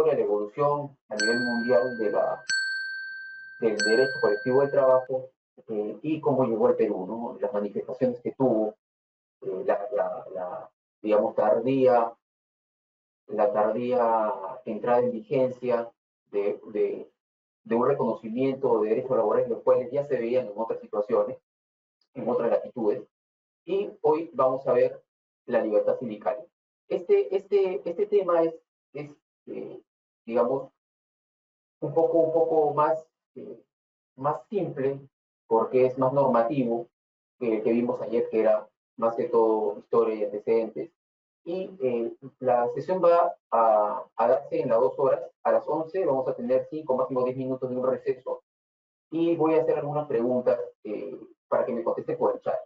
historia, la evolución a nivel mundial del derecho colectivo del trabajo y cómo llegó al Perú, ¿no? Las manifestaciones que tuvo, digamos, la tardía entrada en vigencia de, de, de un reconocimiento de derechos laborales, los cuales ya se veían en otras situaciones, en otras latitudes, y hoy vamos a ver la libertad sindical. Este tema es digamos, un poco más simple, porque es más normativo que el que vimos ayer, que era más que todo historia y antecedentes. Y la sesión va a darse en las 2 horas. A las 11 vamos a tener 5, máximo 10 minutos de un receso. Y voy a hacer algunas preguntas para que me conteste por el chat,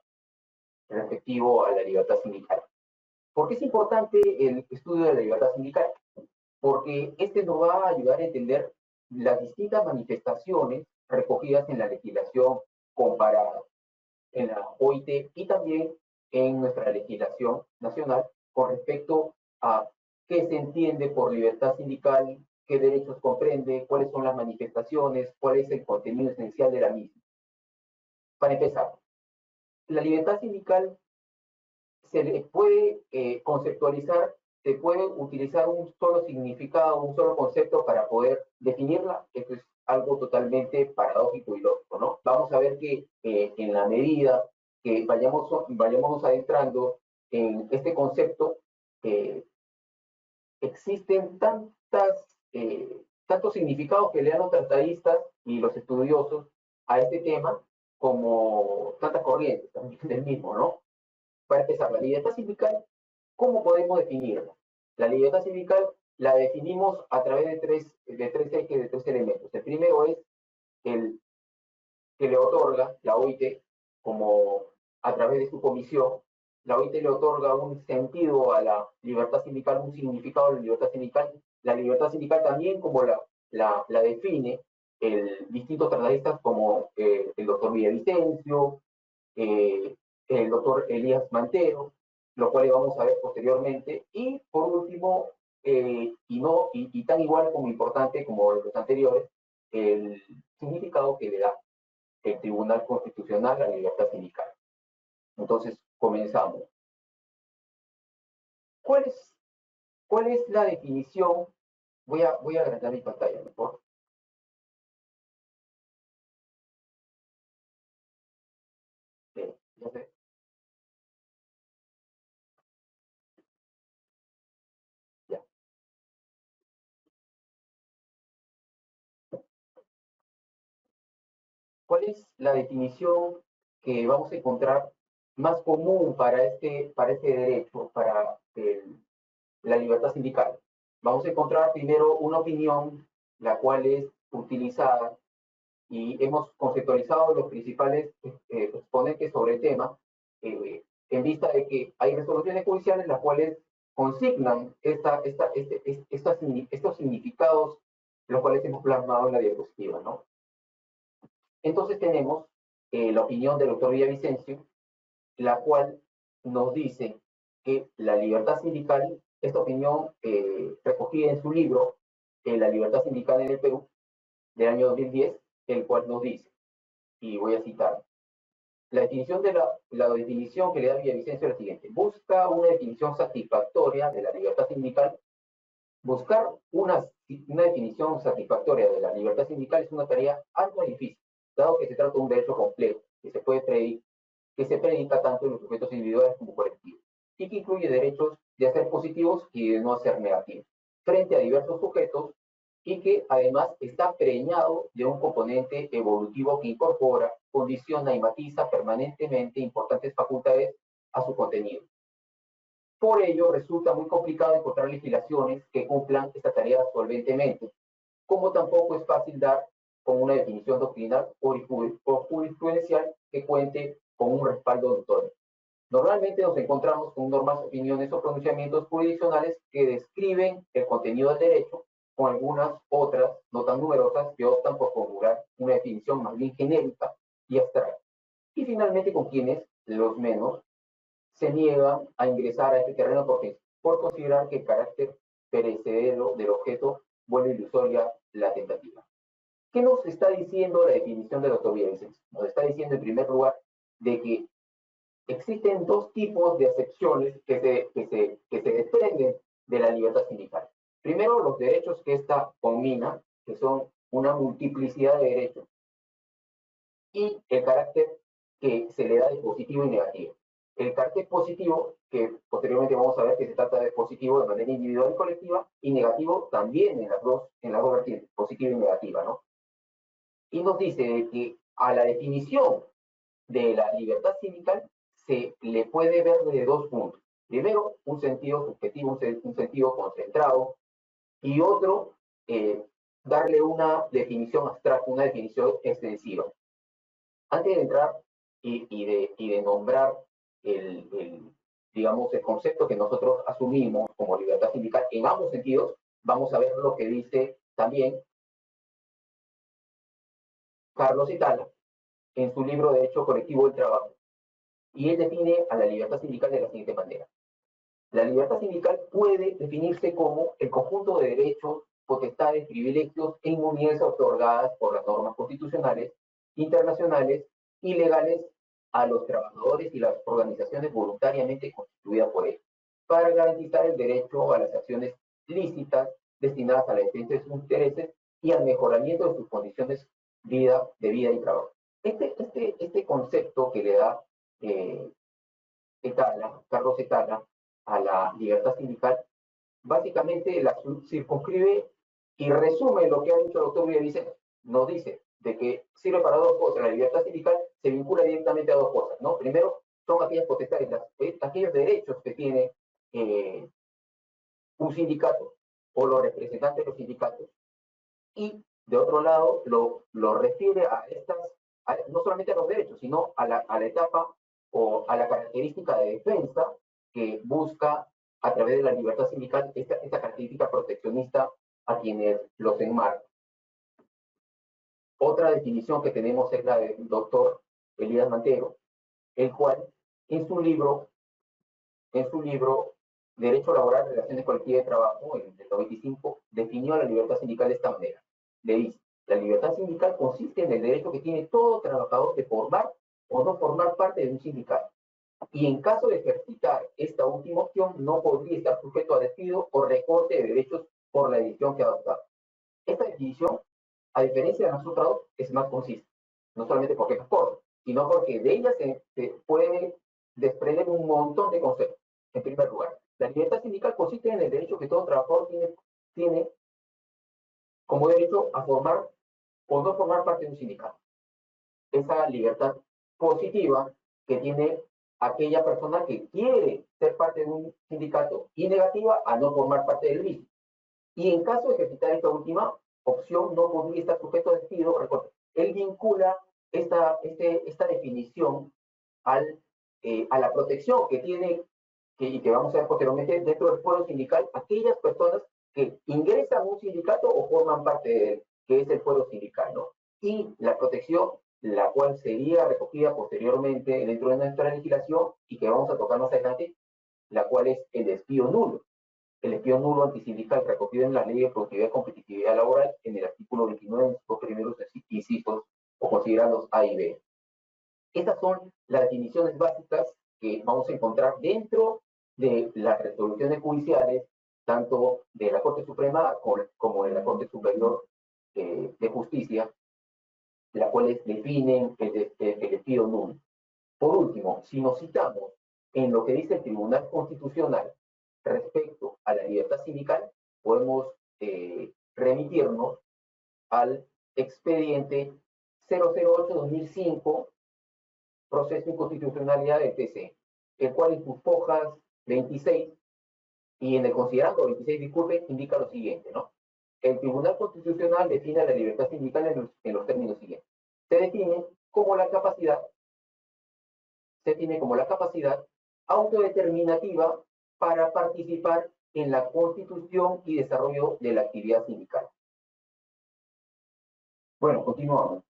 respectivo a la libertad sindical. ¿Por qué es importante el estudio de la libertad sindical? Porque este nos va a ayudar a entender las distintas manifestaciones recogidas en la legislación comparada en la OIT y también en nuestra legislación nacional con respecto a qué se entiende por libertad sindical, qué derechos comprende, cuáles son las manifestaciones, cuál es el contenido esencial de la misma. Para empezar, la libertad sindical se le puede conceptualizar, se puede utilizar un solo significado, un solo concepto para poder definirla. Esto es algo totalmente paradójico y lógico, ¿no? Vamos a ver que en la medida que vayamos adentrando en este concepto, eh, existen tantos significados que le dan los tratadistas y los estudiosos a este tema como tantas corrientes también del mismo, ¿no? Para empezar, la libertad sindical, ¿cómo podemos definirla? La libertad sindical la definimos a través de tres ejes, de tres elementos. El primero es el que le otorga la OIT como a través de su comisión. La OIT le otorga un sentido a la libertad sindical, un significado a la libertad sindical. La libertad sindical también como la define distintos tratadistas como el doctor Villavicencio, el doctor Elías Mantero, lo cual vamos a ver posteriormente. Y por último, y tan igual como importante como los anteriores, el significado que le da el Tribunal Constitucional a la libertad sindical. Entonces, comenzamos. ¿Cuál es, cuál es la definición? Voy a agrandar mi pantalla mejor. No sé. Ya. ¿Cuál es la definición que vamos a encontrar más común para este derecho, para la libertad sindical? Vamos a encontrar primero una opinión, la cual es utilizada y hemos conceptualizado los principales exponentes sobre el tema, en vista de que hay resoluciones judiciales las cuales consignan estos significados, los cuales hemos plasmado en la diapositiva, ¿no? Entonces tenemos la opinión del doctor Villavicencio, la cual nos dice que la libertad sindical, esta opinión recogida en su libro, La libertad sindical en el Perú, del año 2010, el cual nos dice, y voy a citar, la definición que le da Villavicencio es la siguiente: busca una definición satisfactoria de la libertad sindical. Buscar una definición satisfactoria de la libertad sindical es una tarea algo difícil, dado que se trata de un derecho complejo que se predica tanto en los sujetos individuales como colectivos, y que incluye derechos de hacer positivos y de no hacer negativos, frente a diversos sujetos, y que además está preñado de un componente evolutivo que incorpora, condiciona y matiza permanentemente importantes facultades a su contenido. Por ello, resulta muy complicado encontrar legislaciones que cumplan esta tarea solventemente, como tampoco es fácil dar con una definición doctrinal o jurisprudencial que cuente con un respaldo notorio. Normalmente nos encontramos con normas, opiniones o pronunciamientos jurisdiccionales que describen el contenido del derecho, con algunas otras, no tan numerosas, que optan por formular una definición más bien genérica y abstracta. Y finalmente con quienes, los menos, se niegan a ingresar a este terreno por considerar que el carácter perecedero del objeto vuelve ilusoria la tentativa. ¿Qué nos está diciendo la definición del doctor Villavicencio? Nos está diciendo, en primer lugar, de que existen dos tipos de acepciones que se desprenden de la libertad sindical. Primero, los derechos que ésta combina, que son una multiplicidad de derechos, y el carácter que se le da de positivo y negativo. El carácter positivo, que posteriormente vamos a ver que se trata de positivo de manera individual y colectiva, y negativo también en las dos vertientes, positiva y negativa, ¿no? Y nos dice que a la definición de la libertad sindical se le puede ver desde dos puntos. Primero, un sentido subjetivo, un sentido concentrado, y otro, darle una definición abstracta, una definición extensiva. Antes de entrar y de nombrar digamos, el concepto que nosotros asumimos como libertad sindical en ambos sentidos, vamos a ver lo que dice también Carlos Itala en su libro Derecho Colectivo del Trabajo. Y él define a la libertad sindical de la siguiente manera. La libertad sindical puede definirse como el conjunto de derechos, potestades, privilegios e inmunidades otorgadas por las normas constitucionales, internacionales y legales a los trabajadores y las organizaciones voluntariamente constituidas por ellos, para garantizar el derecho a las acciones lícitas destinadas a la defensa de sus intereses y al mejoramiento de sus condiciones de vida y trabajo. Este concepto que le da Carlos Etala, a la libertad sindical, básicamente la circunscribe y resume lo que ha dicho el doctor Villavicencio. Nos dice de que sirve para dos cosas. La libertad sindical se vincula directamente a dos cosas, ¿no? Primero, son aquellas potestades, aquellos derechos que tiene un sindicato o los representantes de los sindicatos. Y, de otro lado, lo refiere a no solamente a los derechos, sino a la etapa o a la característica de defensa que busca a través de la libertad sindical esta característica proteccionista a quienes los enmarcan. Otra definición que tenemos es la del doctor Elías Mantero, el cual en su libro Derecho Laboral, Relaciones Colectivas de Trabajo, en el 95, definió la libertad sindical de esta manera. Le dice, la libertad sindical consiste en el derecho que tiene todo trabajador de formar o no formar parte de un sindicato. Y en caso de ejercitar esta última opción, no podría estar sujeto a despido o recorte de derechos por la decisión que ha adoptado. Esta definición, a diferencia de las otras dos, es más concisa. No solamente porque es corta, sino porque de ella se puede desprender un montón de conceptos. En primer lugar, la libertad sindical consiste en el derecho que todo trabajador tiene como derecho a formar o no formar parte de un sindicato. Esa libertad positiva que tiene aquella persona que quiere ser parte de un sindicato y negativa a no formar parte del mismo. Y en caso de ejercitar esta última opción, no podría estar sujeto a despido. Él vincula esta definición a la protección que tiene, y que vamos a ver posteriormente, dentro del fuero sindical, aquellas personas que ingresan a un sindicato o forman parte de él, que es el fuero sindical, ¿no? Y la protección, la cual sería recogida posteriormente dentro de nuestra legislación y que vamos a tocar más adelante, la cual es el despido nulo. El despido nulo antisindical recogido en la Ley de Productividad y Competitividad Laboral en el artículo 29, en sus primeros incisos o considerados A y B. Estas son las definiciones básicas que vamos a encontrar dentro de las resoluciones judiciales, tanto de la Corte Suprema como de la Corte Superior de Justicia, las cuales definen el despido nulo. Por último, si nos citamos en lo que dice el Tribunal Constitucional respecto a la libertad sindical, podemos remitirnos al expediente 008-2005, proceso de inconstitucionalidad del TC, el cual en sus hojas 26 y en el considerando 26, disculpe, indica lo siguiente, ¿no? El Tribunal Constitucional define la libertad sindical en los términos siguientes. Se define como la capacidad autodeterminativa para participar en la constitución y desarrollo de la actividad sindical. Bueno, continuamos.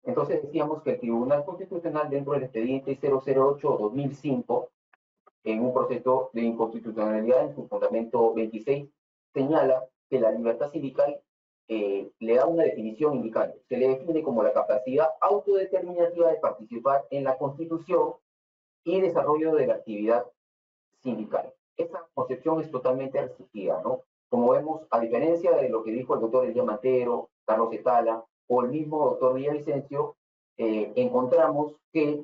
Entonces decíamos que el Tribunal Constitucional, dentro del expediente 008-2005, en un proceso de inconstitucionalidad en su fundamento 26, señala que la libertad sindical le da una definición indicando, se le define como la capacidad autodeterminativa de participar en la constitución y desarrollo de la actividad sindical. Esa concepción es totalmente restringida, ¿no? Como vemos, a diferencia de lo que dijo el doctor Elia Mantero, Carlos Etala o el mismo doctor Villavicencio, encontramos que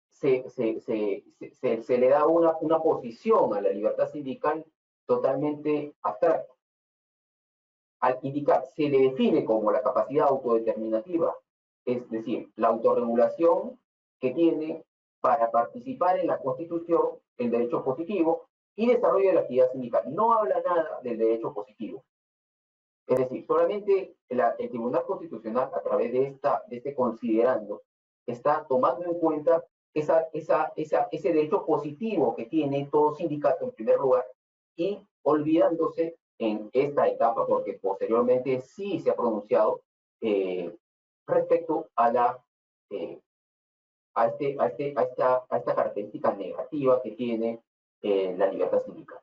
se le da una posición a la libertad sindical totalmente abstracta. Al indicar, se le define como la capacidad autodeterminativa, es decir, la autorregulación que tiene para participar en la Constitución, el derecho positivo y desarrollo de la actividad sindical. No habla nada del derecho positivo. Es decir, solamente el Tribunal Constitucional, a través de este considerando, está tomando en cuenta ese derecho positivo que tiene todo sindicato en primer lugar y olvidándose en esta etapa, porque posteriormente sí se ha pronunciado respecto a esta característica negativa que tiene la libertad sindical.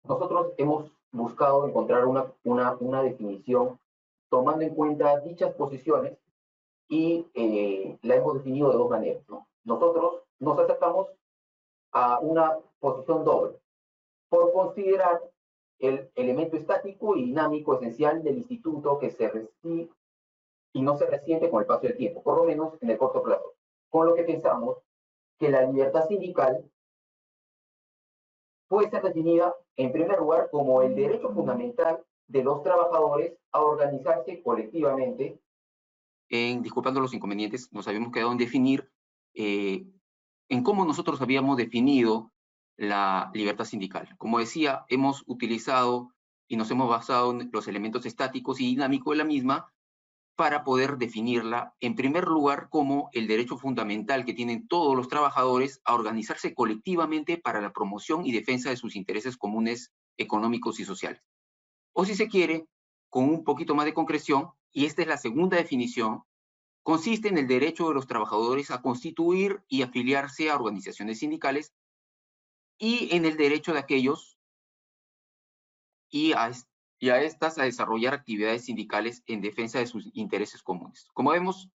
Nosotros hemos buscado encontrar una definición tomando en cuenta dichas posiciones y la hemos definido de dos maneras, ¿no? Nosotros nos acercamos a una posición doble por considerar el elemento estático y dinámico esencial del instituto que se resiente y no se resiente con el paso del tiempo, por lo menos en el corto plazo. Con lo que pensamos que la libertad sindical puede ser definida, en primer lugar, como el derecho fundamental de los trabajadores a organizarse colectivamente. Disculpando los inconvenientes, nos habíamos quedado en definir en cómo nosotros habíamos definido la libertad sindical. Como decía, hemos utilizado y nos hemos basado en los elementos estáticos y dinámicos de la misma para poder definirla, en primer lugar, como el derecho fundamental que tienen todos los trabajadores a organizarse colectivamente para la promoción y defensa de sus intereses comunes económicos y sociales. O si se quiere, con un poquito más de concreción, y esta es la segunda definición, consiste en el derecho de los trabajadores a constituir y afiliarse a organizaciones sindicales y en el derecho de aquellos y a estas a desarrollar actividades sindicales en defensa de sus intereses comunes. Como vemos,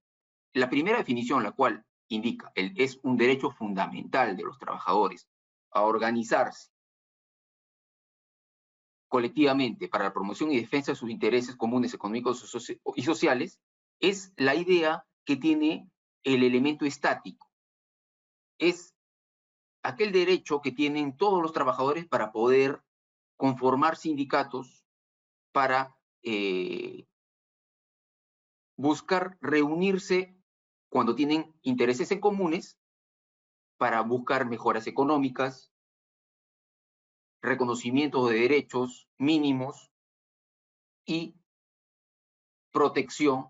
la primera definición, la cual indica es un derecho fundamental de los trabajadores a organizarse colectivamente para la promoción y defensa de sus intereses comunes económicos y sociales, es la idea que tiene el elemento estático. Es aquel derecho que tienen todos los trabajadores para poder conformar sindicatos para buscar reunirse cuando tienen intereses en comunes para buscar mejoras económicas, reconocimiento de derechos mínimos y protección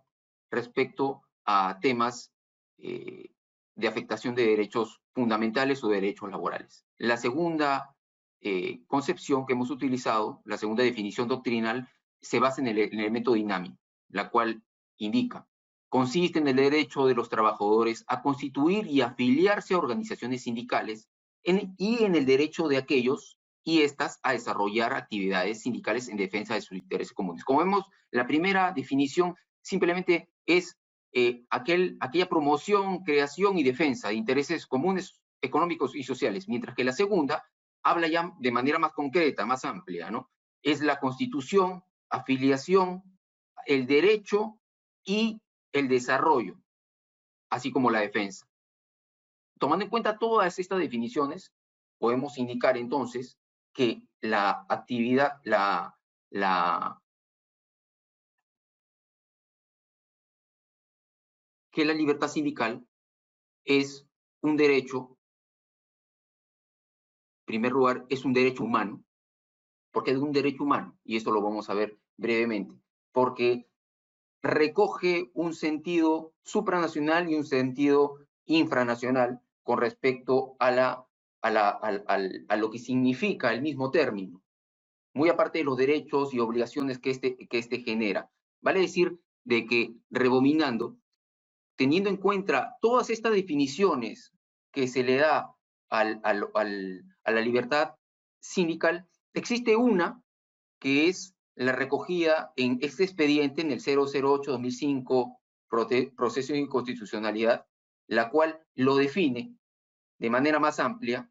respecto a temas de afectación de derechos fundamentales o derechos laborales. La segunda concepción que hemos utilizado, la segunda definición doctrinal, se basa en el elemento dinámico, la cual indica, consiste en el derecho de los trabajadores a constituir y afiliarse a organizaciones sindicales y en el derecho de aquellos y estas a desarrollar actividades sindicales en defensa de sus intereses comunes. Como vemos, la primera definición simplemente es aquella promoción, creación y defensa de intereses comunes económicos y sociales, mientras que la segunda habla ya de manera más concreta, más amplia, ¿no? Es la constitución, afiliación, el derecho y el desarrollo, así como la defensa. Tomando en cuenta todas estas definiciones, podemos indicar entonces que la actividad, que la libertad sindical es un derecho, en primer lugar, es un derecho humano. ¿Por qué es un derecho humano? Y esto lo vamos a ver brevemente. Porque recoge un sentido supranacional y un sentido infranacional con respecto a lo que significa el mismo término, muy aparte de los derechos y obligaciones que este genera. Vale decir de que, rebobinando, teniendo en cuenta todas estas definiciones que se le da a la libertad sindical, Existe una que es la recogida en este expediente, en el 008-2005, proceso de inconstitucionalidad, la cual lo define de manera más amplia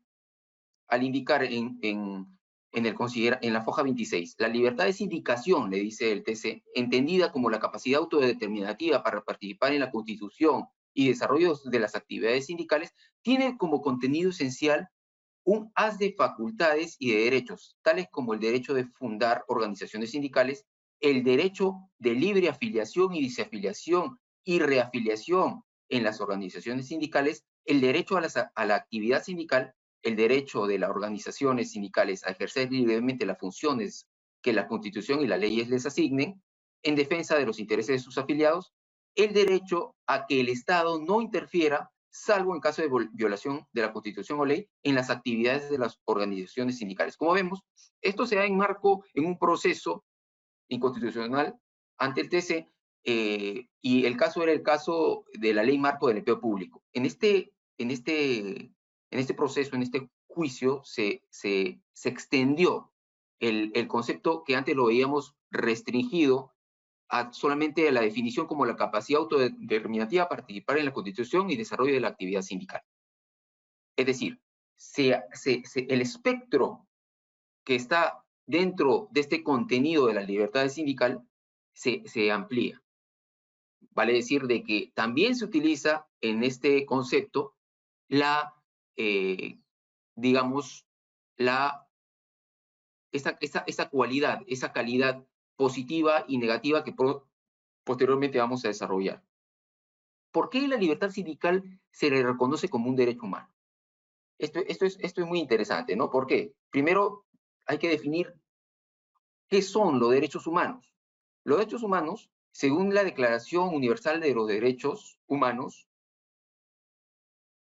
al indicar en la foja 26, la libertad de sindicación, le dice el TC, entendida como la capacidad autodeterminativa para participar en la constitución y desarrollo de las actividades sindicales, tiene como contenido esencial un haz de facultades y de derechos, tales como el derecho de fundar organizaciones sindicales, el derecho de libre afiliación y desafiliación y reafiliación en las organizaciones sindicales, el derecho a la actividad sindical, el derecho de las organizaciones sindicales a ejercer libremente las funciones que la Constitución y las leyes les asignen, en defensa de los intereses de sus afiliados, el derecho a que el Estado no interfiera, salvo en caso de violación de la Constitución o ley, en las actividades de las organizaciones sindicales. Como vemos, esto se da en un proceso inconstitucional ante el TC, y el caso era el caso de la ley marco del empleo público. En este proceso, en este juicio, se extendió el concepto que antes lo veíamos restringido solamente a la definición como la capacidad autodeterminativa para participar en la constitución y desarrollo de la actividad sindical. Es decir, el espectro que está dentro de este contenido de la libertad sindical se amplía. Vale decir de que también se utiliza en este concepto digamos, esa cualidad, esa calidad positiva y negativa que posteriormente vamos a desarrollar. ¿Por qué la libertad sindical se le reconoce como un derecho humano? Esto es muy interesante, ¿no? ¿Por qué? Primero, hay que definir qué son los derechos humanos. Los derechos humanos, según la Declaración Universal de los Derechos Humanos,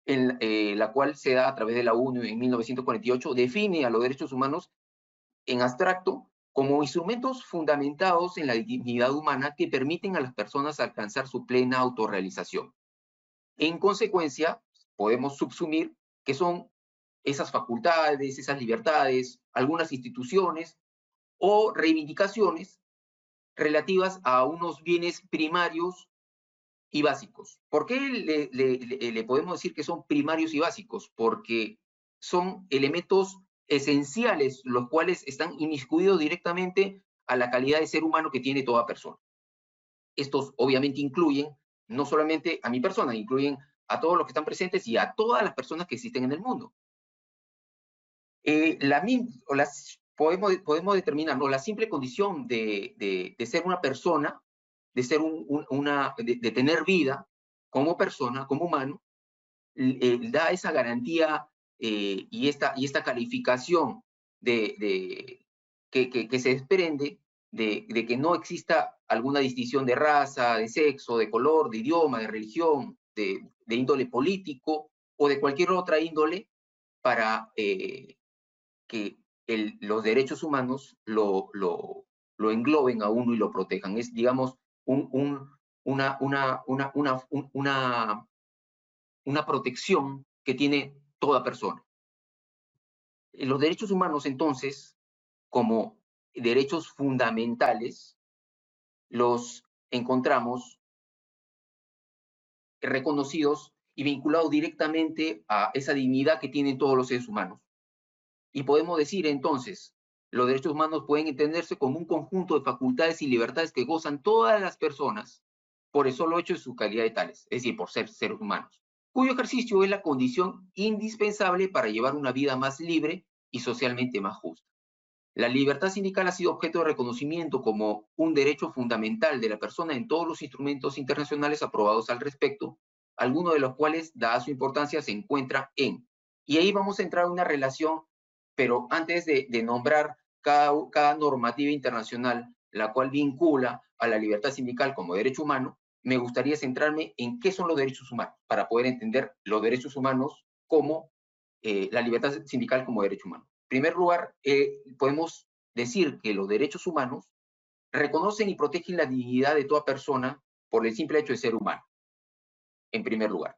la cual se da a través de la ONU en 1948, define a los derechos humanos en abstracto como instrumentos fundamentados en la dignidad humana que permiten a las personas alcanzar su plena autorrealización. En consecuencia, podemos subsumir que son esas facultades, esas libertades, algunas instituciones o reivindicaciones relativas a unos bienes primarios y básicos. ¿Por qué le podemos decir que son primarios y básicos? Porque son elementos esenciales, los cuales están inmiscuidos directamente a la calidad de ser humano que tiene toda persona. Estos obviamente incluyen no solamente a mi persona, incluyen a todos los que están presentes y a todas las personas que existen en el mundo. Podemos determinar, ¿no?, la simple condición de ser una persona, de, ser de tener vida como persona, como humano, da esa garantía y esta calificación que se desprende de que no exista alguna distinción de raza, de sexo, de color, de idioma, de religión, de índole político o de cualquier otra índole para que los derechos humanos lo engloben a uno y lo protejan. Es, digamos, una protección que tiene toda persona. Los derechos humanos, entonces, como derechos fundamentales, los encontramos reconocidos y vinculados directamente a esa dignidad que tienen todos los seres humanos. Y podemos decir, entonces, los derechos humanos pueden entenderse como un conjunto de facultades y libertades que gozan todas las personas por el solo hecho de su calidad de tales, es decir, por ser seres humanos, cuyo ejercicio es la condición indispensable para llevar una vida más libre y socialmente más justa. La libertad sindical ha sido objeto de reconocimiento como un derecho fundamental de la persona en todos los instrumentos internacionales aprobados al respecto, algunos de los cuales, dada su importancia, se encuentra en. Y ahí vamos a entrar en una relación, pero antes de nombrar cada normativa internacional, la cual vincula a la libertad sindical como derecho humano, me gustaría centrarme en qué son los derechos humanos, para poder entender los derechos humanos como la libertad sindical como derecho humano. En primer lugar, podemos decir que los derechos humanos reconocen y protegen la dignidad de toda persona por el simple hecho de ser humano, en primer lugar.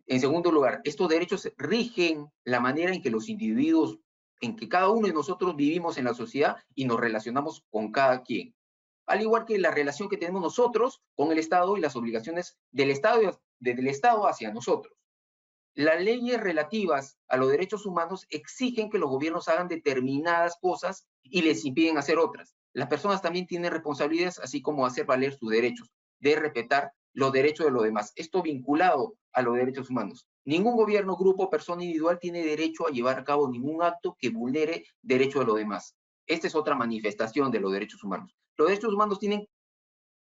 En segundo lugar, estos derechos rigen la manera en que los individuos en que cada uno de nosotros vivimos en la sociedad y nos relacionamos con cada quien. Al igual que la relación que tenemos nosotros con el Estado y las obligaciones del Estado hacia nosotros. Las leyes relativas a los derechos humanos exigen que los gobiernos hagan determinadas cosas y les impiden hacer otras. Las personas también tienen responsabilidades, así como hacer valer sus derechos, de respetar los derechos de los demás. Esto vinculado a los derechos humanos. Ningún gobierno, grupo, persona individual tiene derecho a llevar a cabo ningún acto que vulnere derechos de los demás. Esta es otra manifestación de los derechos humanos. Los derechos humanos tienen,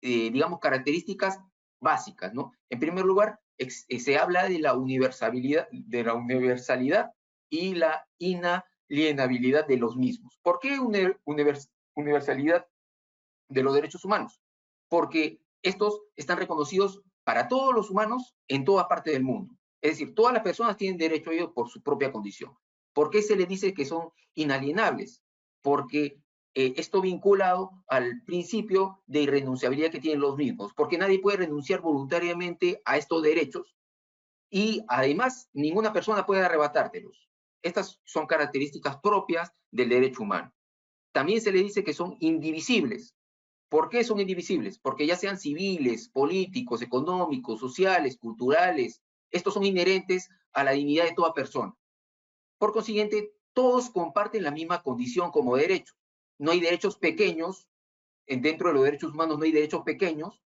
digamos, características básicas, ¿no? En primer lugar, se habla de la universalidad y la inalienabilidad de los mismos. ¿Por qué universalidad de los derechos humanos? Porque estos están reconocidos para todos los humanos en toda parte del mundo. Es decir, todas las personas tienen derecho a ello por su propia condición. ¿Por qué se les dice que son inalienables? Porque esto vinculado al principio de irrenunciabilidad que tienen los mismos, porque nadie puede renunciar voluntariamente a estos derechos y además ninguna persona puede arrebatártelos. Estas son características propias del derecho humano. También se le dice que son indivisibles. ¿Por qué son indivisibles? Porque ya sean civiles, políticos, económicos, sociales, culturales, estos son inherentes a la dignidad de toda persona. Por consiguiente, todos comparten la misma condición como derecho. No hay derechos pequeños, dentro de los derechos humanos no hay derechos pequeños,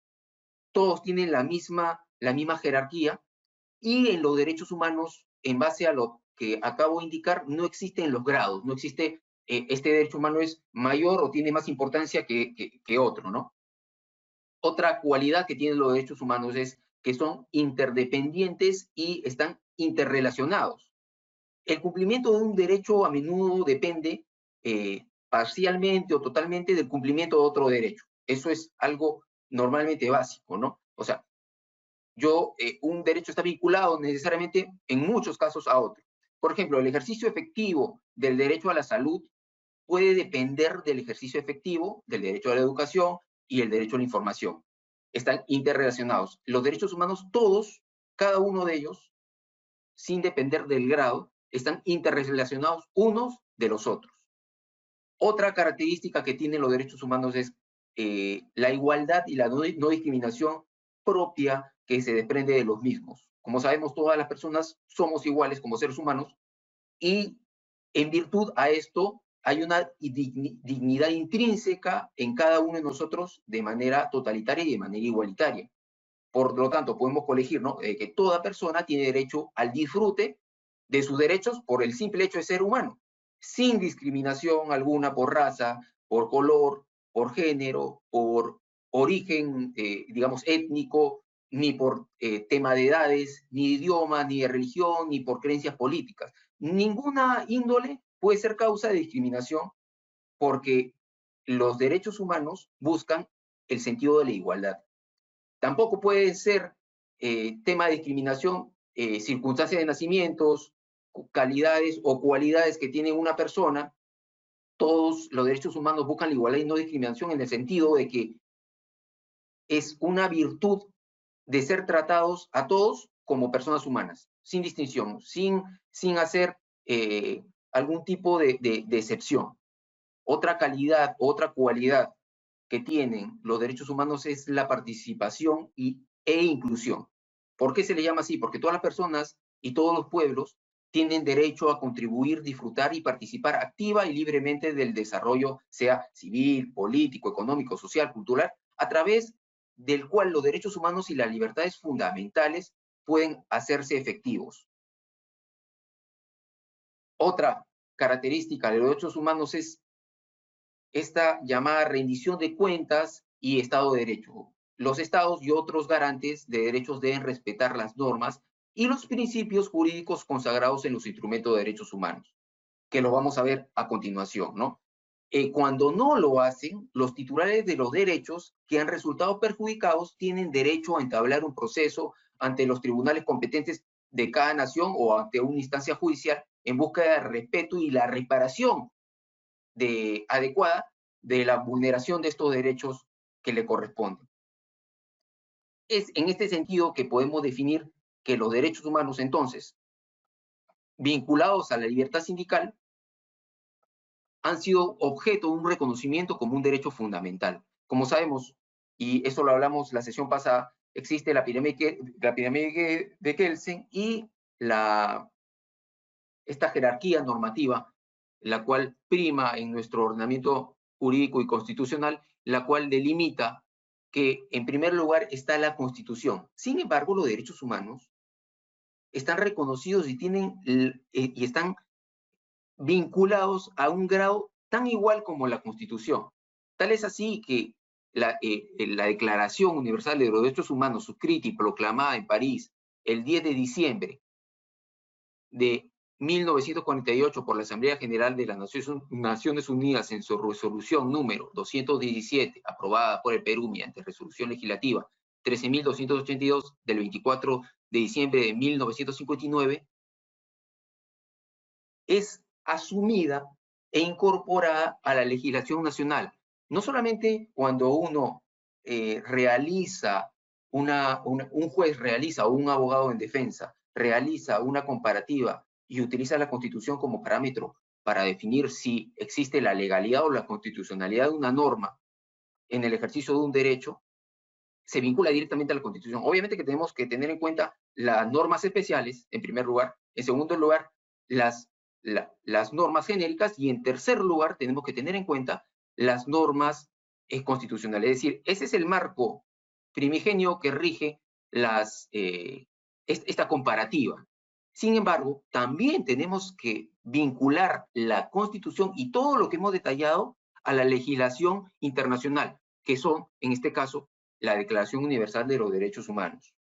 todos tienen la misma jerarquía, y en los derechos humanos, en base a lo que acabo de indicar, no existen los grados, no existe este derecho humano es mayor o tiene más importancia que otro, ¿no? Otra cualidad que tienen los derechos humanos es que son interdependientes y están interrelacionados. El cumplimiento de un derecho a menudo depende parcialmente o totalmente del cumplimiento de otro derecho. Eso es algo normalmente básico, ¿no? O sea, un derecho está vinculado necesariamente en muchos casos a otro. Por ejemplo, el ejercicio efectivo del derecho a la salud puede depender del ejercicio efectivo del derecho a la educación y el derecho a la información. Están interrelacionados. Los derechos humanos, todos, cada uno de ellos, sin depender del grado, están interrelacionados unos de los otros. Otra característica que tienen los derechos humanos es la igualdad y la no discriminación propia que se desprende de los mismos. Como sabemos, todas las personas somos iguales como seres humanos y en virtud a esto hay una dignidad intrínseca en cada uno de nosotros de manera totalitaria y de manera igualitaria. Por lo tanto, podemos colegir, ¿no?, que toda persona tiene derecho al disfrute de sus derechos por el simple hecho de ser humano, sin discriminación alguna por raza, por color, por género, por origen, digamos, étnico, ni por tema de edades, ni de idioma, ni de religión, ni por creencias políticas. Ninguna índole puede ser causa de discriminación porque los derechos humanos buscan el sentido de la igualdad. Tampoco puede ser tema de discriminación circunstancias de nacimientos, calidades o cualidades que tiene una persona. Todos los derechos humanos buscan la igualdad y no discriminación en el sentido de que es una virtud de ser tratados a todos como personas humanas, sin distinción, sin hacer algún tipo de excepción. Otra calidad, otra cualidad que tienen los derechos humanos es la participación e inclusión. ¿Por qué se le llama así? Porque todas las personas y todos los pueblos tienen derecho a contribuir, disfrutar y participar activa y libremente del desarrollo, sea civil, político, económico, social, cultural, a través del cual los derechos humanos y las libertades fundamentales pueden hacerse efectivos. Otra característica de los derechos humanos es esta llamada rendición de cuentas y Estado de Derecho. Los estados y otros garantes de derechos deben respetar las normas y los principios jurídicos consagrados en los instrumentos de derechos humanos, que lo vamos a ver a continuación, ¿no? Cuando no lo hacen, los titulares de los derechos que han resultado perjudicados tienen derecho a entablar un proceso ante los tribunales competentes de cada nación o ante una instancia judicial en busca de respeto y la reparación adecuada de la vulneración de estos derechos que le corresponden. Es en este sentido que podemos definir que los derechos humanos, entonces, vinculados a la libertad sindical, han sido objeto de un reconocimiento como un derecho fundamental. Como sabemos, y eso lo hablamos la sesión pasada, existe la pirámide de Kelsen y esta jerarquía normativa, la cual prima en nuestro ordenamiento jurídico y constitucional, la cual delimita que en primer lugar está la Constitución. Sin embargo, los derechos humanos están reconocidos y están vinculados a un grado tan igual como la Constitución. Tal es así que la Declaración Universal de los Derechos Humanos, suscrita y proclamada en París el 10 de diciembre de 1948 por la Asamblea General de las Naciones Unidas en su resolución número 217, aprobada por el Perú mediante resolución legislativa 13.282 del 24 de diciembre de 1959, es asumida e incorporada a la legislación nacional. No solamente cuando uno realiza un juez realiza, o un abogado en defensa, realiza una comparativa y utiliza la Constitución como parámetro para definir si existe la legalidad o la constitucionalidad de una norma en el ejercicio de un derecho, se vincula directamente a la Constitución. Obviamente que tenemos que tener en cuenta las normas especiales, en primer lugar. En segundo lugar, las normas genéricas. Y en tercer lugar, tenemos que tener en cuenta las normas constitucionales. Es decir, ese es el marco primigenio que rige esta comparativa. Sin embargo, también tenemos que vincular la Constitución y todo lo que hemos detallado a la legislación internacional, que son, en este caso, la Declaración Universal de los Derechos Humanos.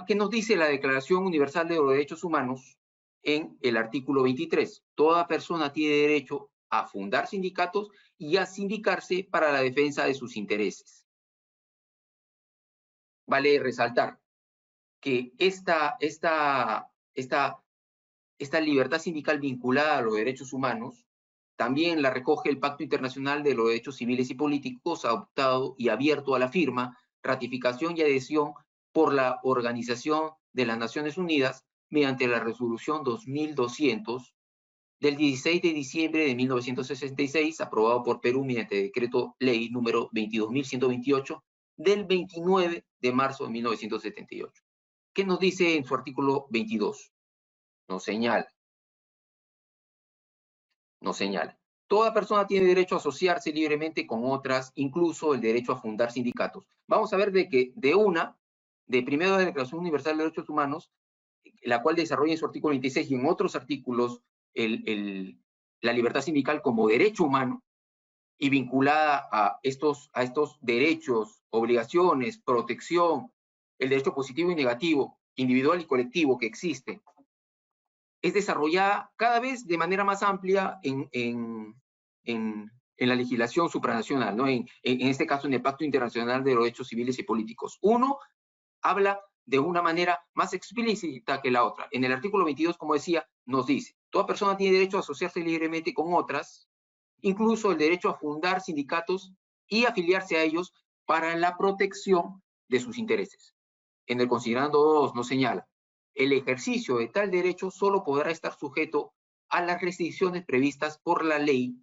¿Qué nos dice la Declaración Universal de los Derechos Humanos en el artículo 23? Toda persona tiene derecho a fundar sindicatos y a sindicarse para la defensa de sus intereses. Vale resaltar que esta libertad sindical vinculada a los derechos humanos también la recoge el Pacto Internacional de los Derechos Civiles y Políticos, adoptado y abierto a la firma, ratificación y adhesión por la Organización de las Naciones Unidas mediante la resolución 2200 del 16 de diciembre de 1966, aprobado por Perú mediante decreto ley número 22.128 del 29 de marzo de 1978. ¿Qué nos dice en su artículo 22? Nos señala. Toda persona tiene derecho a asociarse libremente con otras, incluso el derecho a fundar sindicatos. Vamos a ver de que primero de la Declaración Universal de Derechos Humanos, la cual desarrolla en su artículo 26 y en otros artículos la libertad sindical como derecho humano y vinculada a estos derechos, obligaciones, protección, el derecho positivo y negativo, individual y colectivo que existe, es desarrollada cada vez de manera más amplia en la legislación supranacional, ¿no? En este caso, en el Pacto Internacional de los Derechos Civiles y Políticos. Uno habla de una manera más explícita que la otra. En el artículo 22, como decía, nos dice, toda persona tiene derecho a asociarse libremente con otras, incluso el derecho a fundar sindicatos y afiliarse a ellos para la protección de sus intereses. En el considerando 2 nos señala, el ejercicio de tal derecho solo podrá estar sujeto a las restricciones previstas por la ley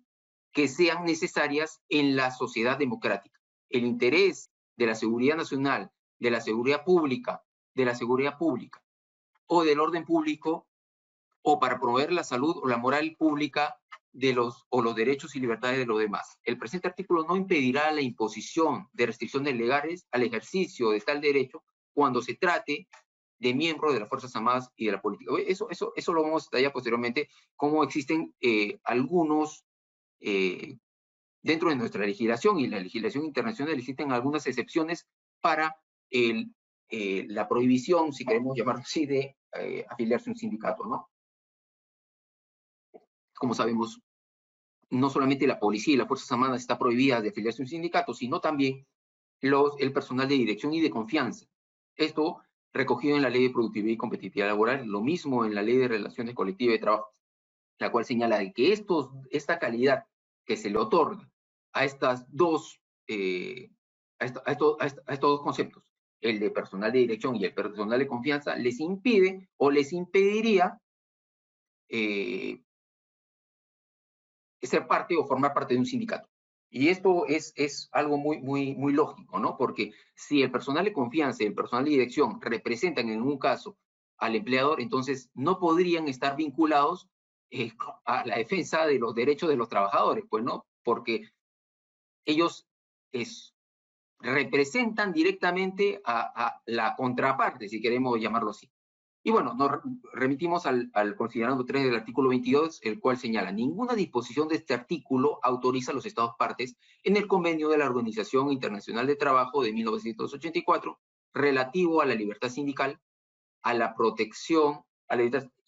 que sean necesarias en la sociedad democrática. El interés de la seguridad nacional, de la seguridad pública o del orden público, o para promover la salud o la moral pública los derechos y libertades de los demás. El presente artículo no impedirá la imposición de restricciones legales al ejercicio de tal derecho cuando se trate de miembros de las Fuerzas Armadas y de la política. Eso lo vamos a detallar posteriormente, cómo existen algunos, dentro de nuestra legislación y la legislación internacional, existen algunas excepciones para la prohibición, si queremos llamarlo así, de afiliarse a un sindicato, ¿no? Como sabemos, no solamente la policía y las Fuerzas Armadas está prohibida de afiliarse a un sindicato, sino también el personal de dirección y de confianza. Esto recogido en la Ley de Productividad y Competitividad Laboral, lo mismo en la Ley de Relaciones Colectivas de Trabajo, la cual señala de que esta calidad que se le otorga a estos dos conceptos, el de personal de dirección y el personal de confianza, les impide o les impediría ser parte o formar parte de un sindicato. Y esto es algo muy lógico, ¿no? Porque si el personal de confianza y el personal de dirección representan en un caso al empleador, entonces no podrían estar vinculados a la defensa de los derechos de los trabajadores, pues, ¿no? Porque ellos representan directamente a la contraparte, si queremos llamarlo así. Y bueno, nos remitimos al considerando 3 del artículo 22, el cual señala: ninguna disposición de este artículo autoriza a los Estados partes en el convenio de la Organización Internacional de Trabajo de 1984 relativo a la libertad sindical, a la protección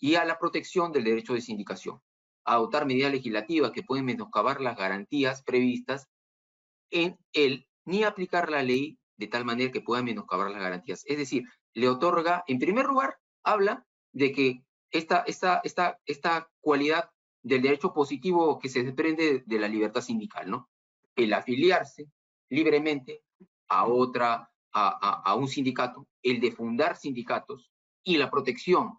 y a la protección del derecho de sindicación, a adoptar medidas legislativas que pueden menoscabar las garantías previstas en él, ni aplicar la ley de tal manera que pueda menoscabar las garantías. Es decir, le otorga, en primer lugar, habla de que esta cualidad del derecho positivo que se desprende de la libertad sindical, ¿no? El afiliarse libremente a un sindicato, el de fundar sindicatos y la protección,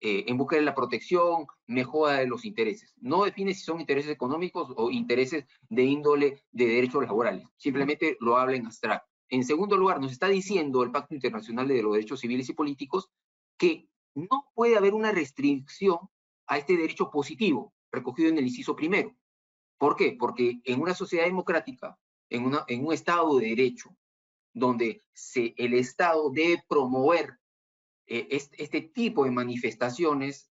en busca de la protección, mejora de los intereses. No define si son intereses económicos o intereses de índole de derechos laborales. Simplemente lo habla en abstracto. En segundo lugar, nos está diciendo el Pacto Internacional de los Derechos Civiles y Políticos que no puede haber una restricción a este derecho positivo recogido en el inciso primero. ¿Por qué? Porque en una sociedad democrática, en un Estado de Derecho, donde el Estado debe promover este tipo de manifestaciones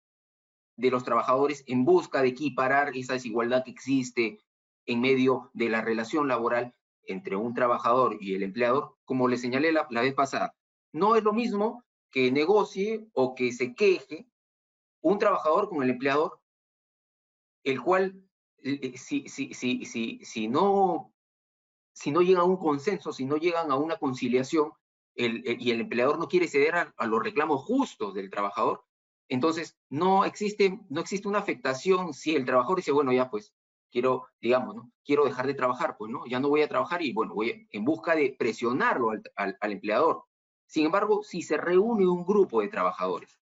de los trabajadores en busca de equiparar esa desigualdad que existe en medio de la relación laboral entre un trabajador y el empleador, como le señalé la vez pasada. No es lo mismo que negocie o que se queje un trabajador con el empleador, el cual, si no llegan a un consenso, si no llegan a una conciliación, y el empleador no quiere ceder a los reclamos justos del trabajador, entonces no existe una afectación si el trabajador dice, bueno, ya pues, quiero, digamos, ¿no? Quiero dejar de trabajar, pues, ¿no? Ya no voy a trabajar y, bueno, voy en busca de presionarlo al empleador. Sin embargo, si se reúne un grupo de trabajadores,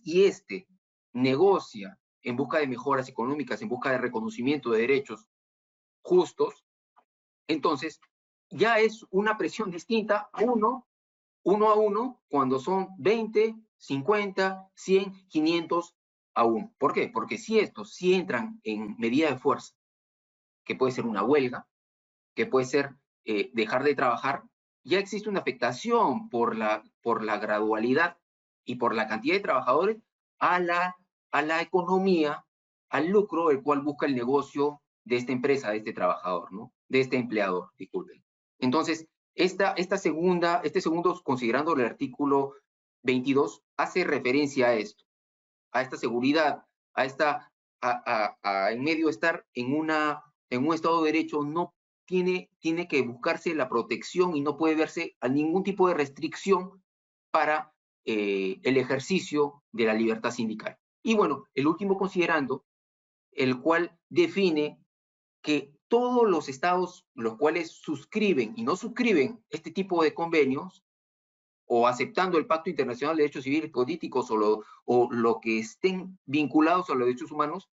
y negocia en busca de mejoras económicas, en busca de reconocimiento de derechos justos, entonces ya es una presión distinta uno a uno, cuando son 20, 50, 100, 500 a 1. ¿Por qué? Porque si estos sí entran en medida de fuerza, que puede ser una huelga, que puede ser dejar de trabajar, ya existe una afectación por la gradualidad y por la cantidad de trabajadores a la economía, al lucro, el cual busca el negocio de esta empresa, de este trabajador, ¿no? De este empleador, disculpen. Entonces, este segundo, considerando el artículo 22, hace referencia a esto, a esta seguridad, en medio de estar en un Estado de Derecho, no tiene que buscarse la protección y no puede verse a ningún tipo de restricción para el ejercicio de la libertad sindical. Y bueno, el último considerando, el cual define que todos los estados los cuales suscriben y no suscriben este tipo de convenios, o aceptando el Pacto Internacional de Derechos Civiles y Políticos, o lo que estén vinculados a los derechos humanos,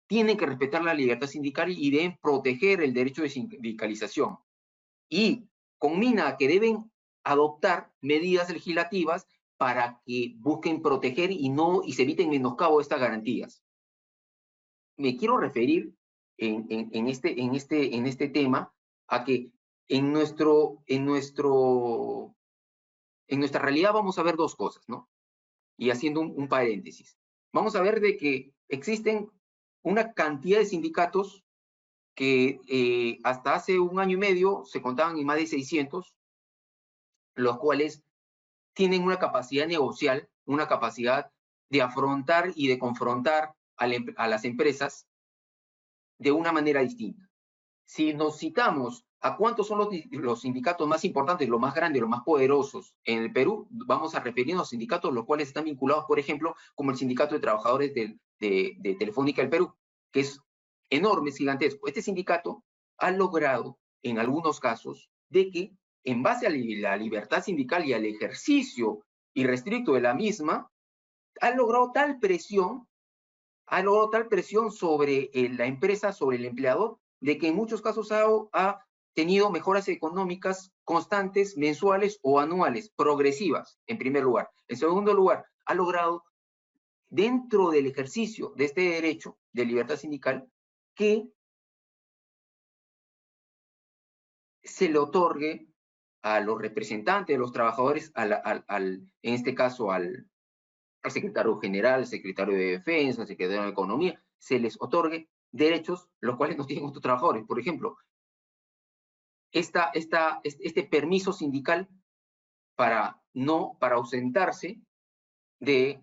tienen que respetar la libertad sindical y deben proteger el derecho de sindicalización. Y conmina que deben adoptar medidas legislativas para que busquen proteger y se eviten menoscabo de estas garantías. Me quiero referir en este tema a que en nuestra realidad vamos a ver dos cosas, ¿no? Y haciendo un paréntesis. Vamos a ver de que existen una cantidad de sindicatos que hasta hace un año y medio se contaban en más de 600, los cuales tienen una capacidad negocial, una capacidad de afrontar y de confrontar a las empresas de una manera distinta. Si nos citamos a cuántos son los sindicatos más importantes, los más grandes, los más poderosos en el Perú, vamos a referirnos a sindicatos los cuales están vinculados, por ejemplo, como el Sindicato de Trabajadores de Telefónica del Perú, que es enorme, es gigantesco. Este sindicato ha logrado, en algunos casos, de que en base a la libertad sindical y al ejercicio irrestricto de la misma, ha logrado tal presión sobre la empresa, sobre el empleador, de que en muchos casos ha tenido mejoras económicas constantes, mensuales o anuales, progresivas, en primer lugar. En segundo lugar, ha logrado, dentro del ejercicio de este derecho de libertad sindical, que se le otorgue a los representantes de los trabajadores, en este caso al secretario general, al secretario de Defensa, al secretario de Economía, se les otorgue derechos los cuales no tienen otros trabajadores. Por ejemplo, este permiso sindical para ausentarse de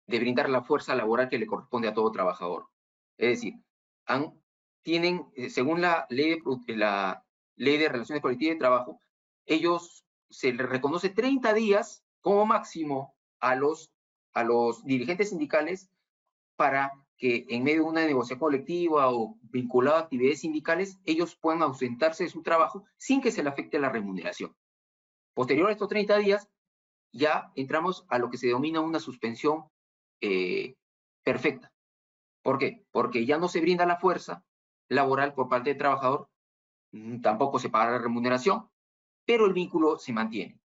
brindar la fuerza laboral que le corresponde a todo trabajador. Es decir, según la ley de Relaciones Colectivas de Trabajo, se les reconoce 30 días como máximo a los dirigentes sindicales para que en medio de una negociación colectiva o vinculada a actividades sindicales, ellos puedan ausentarse de su trabajo sin que se le afecte la remuneración. Posterior a estos 30 días, ya entramos a lo que se denomina una suspensión perfecta. ¿Por qué? Porque ya no se brinda la fuerza laboral por parte del trabajador, tampoco se paga la remuneración, pero el vínculo se mantiene.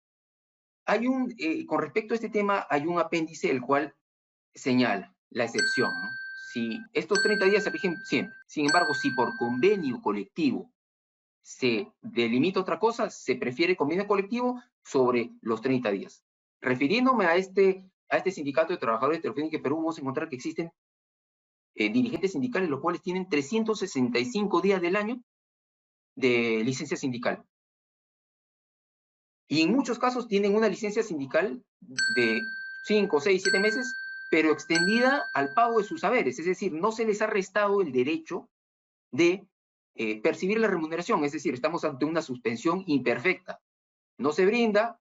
Con respecto a este tema, hay un apéndice el cual señala la excepción, ¿no? Si estos 30 días se rigen siempre, sin embargo, si por convenio colectivo se delimita otra cosa, se prefiere convenio colectivo sobre los 30 días. Refiriéndome a este sindicato de trabajadores de Telefónica Perú, vamos a encontrar que existen dirigentes sindicales los cuales tienen 365 días del año de licencia sindical. Y en muchos casos tienen una licencia sindical de 5, 6, 7 meses, pero extendida al pago de sus saberes. Es decir, no se les ha restado el derecho de percibir la remuneración. Es decir, estamos ante una suspensión imperfecta. No se brinda